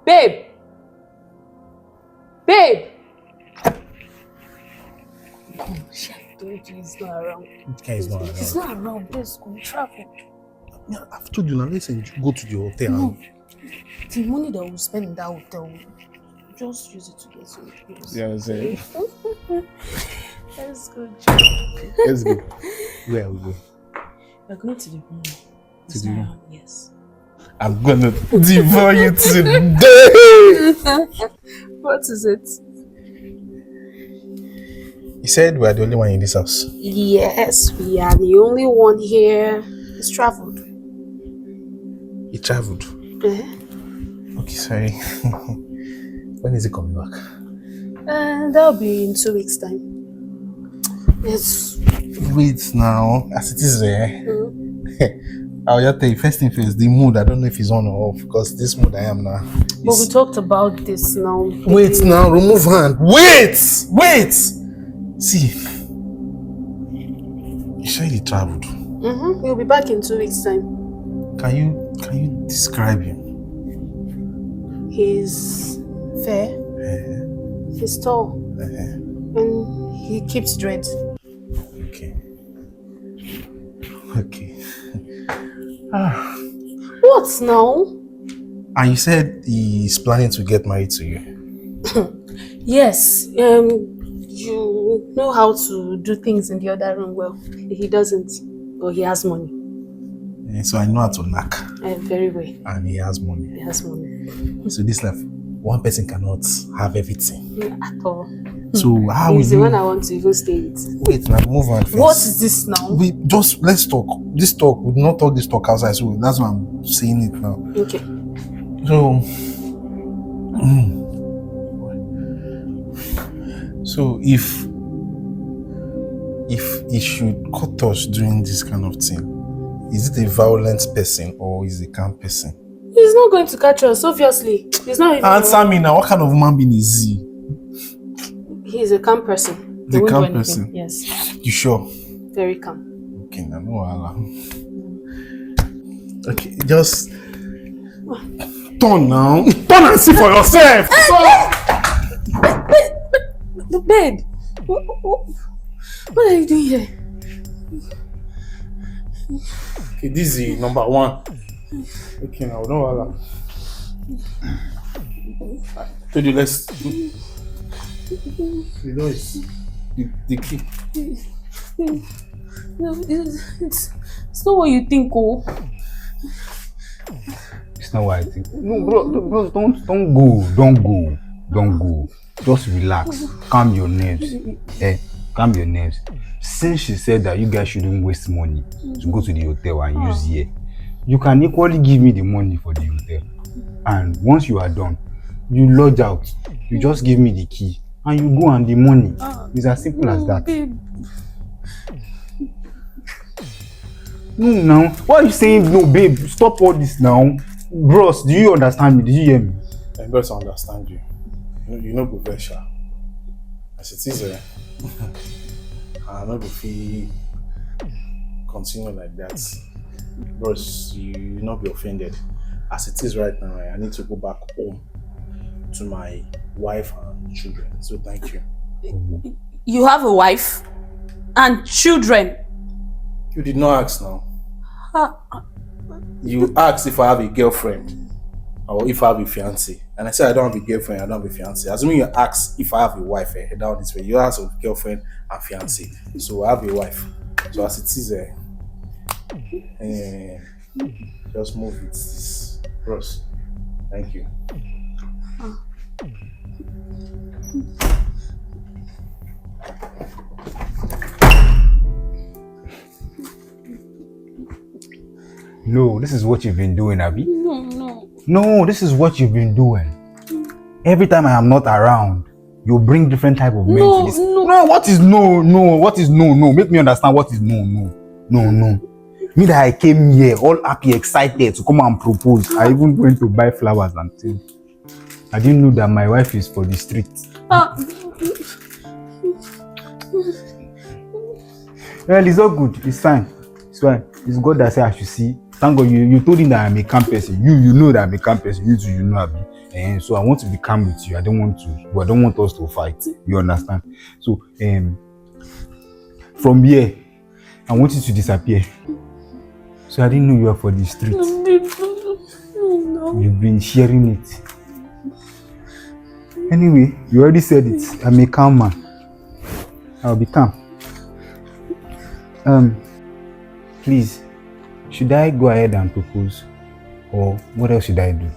Babe! Babe! Oh, shit, he's not around. Okay, he's not around. He's not around. Let's go travel. Yeah, I've told you now, listen, go to the hotel. No. The money that we'll spend in that hotel, just use it to get some clothes. Yeah, I'm saying. Let's go. Let's go. Where are we going? We're going to the room. To the room? Yes. I'm gonna devour you today! What is it? You said we're the only one in this house. Yes, we are the only one here. He's traveled. He traveled? Okay, sorry. When is he coming back? That'll be in 2 weeks' time. Yes. Wait now, as it is there. I'll just tell you, first thing first, the mood, I don't know if it's on or off, because this mood I am now. But we talked about this now. Wait now, remove hand. Wait! See, you said he traveled. He'll be back in 2 weeks' time. Can you describe him? He's fair. He's tall. And he keeps dreads. Okay. What now? And you said he's planning to get married to you? Yes. You know how to do things in the other room well. He doesn't. Or he has money. So I know how to knock. Very well. And he has money. He has money. So this life, one person cannot have everything. At all. So how He's the one I want to even stay with. Wait, now move on first. What is this now? Let's talk. This talk, we do not talk this talk outside, so that's why I'm saying it now. Okay. So if he should cut us doing this kind of thing, is it a violent person or is it a calm person? He's not going to catch us, obviously. He's not even... Answer me now, what kind of human being is he? He's a calm person. The calm person? Yes. You sure? Very calm. Okay, now no wahala. Okay, just turn now. Turn and see for yourself. Babe, what are you doing here? Okay, this is number one. Okay, now no wahala. I told you let's. The door is the key. No, it's not what you think, oh. It's not what I think. No, bro, don't go. Just relax. Calm your nerves. Calm your nerves. Since she said that you guys shouldn't waste money to go to the hotel and use here, you can equally give me the money for the hotel. And once you are done, you lodge out. You just give me the key and you go and the money. It's as simple as that. Babe. No, now. Why are you saying no, babe? Stop all this now. Bros, do you understand me? Did you hear me? I best understand you. You know, go very sharp. As it is, I'm not going to continue like that. Bros, you will not be offended. As it is right now, I need to go back home to my wife and children. So thank you. You have a wife and children? You did not ask now. You asked if I have a girlfriend or if I have a fiancé. And I said I don't have a girlfriend, I don't have a fiancé. Assuming you asked if I have a wife, down this way. You asked a girlfriend and fiancé. So I have a wife. So as it is, just move with this. Bros, thank you. No, this is what you've been doing, Abby. No. No, this is what you've been doing. Every time I am not around, you bring different type of men to this. No, what is no? What is no? Make me understand what is no. Me that I came here all happy, excited to come and propose. I even went to buy flowers and things. I didn't know that my wife is for the street. Well, it's all good. It's fine. It's fine. It's God that said I should see Thank God you told him that I'm a calm person. You know that I'm a calm person. You too, you know Abi. And so I want to be calm with you. I don't want us to fight. You understand? So from here, I want you to disappear. So I didn't know you were for the street. No. You've been sharing it. Anyway, you already said it. I'm a calm man. I'll be calm. Please, should I go ahead and propose? Or what else should I do?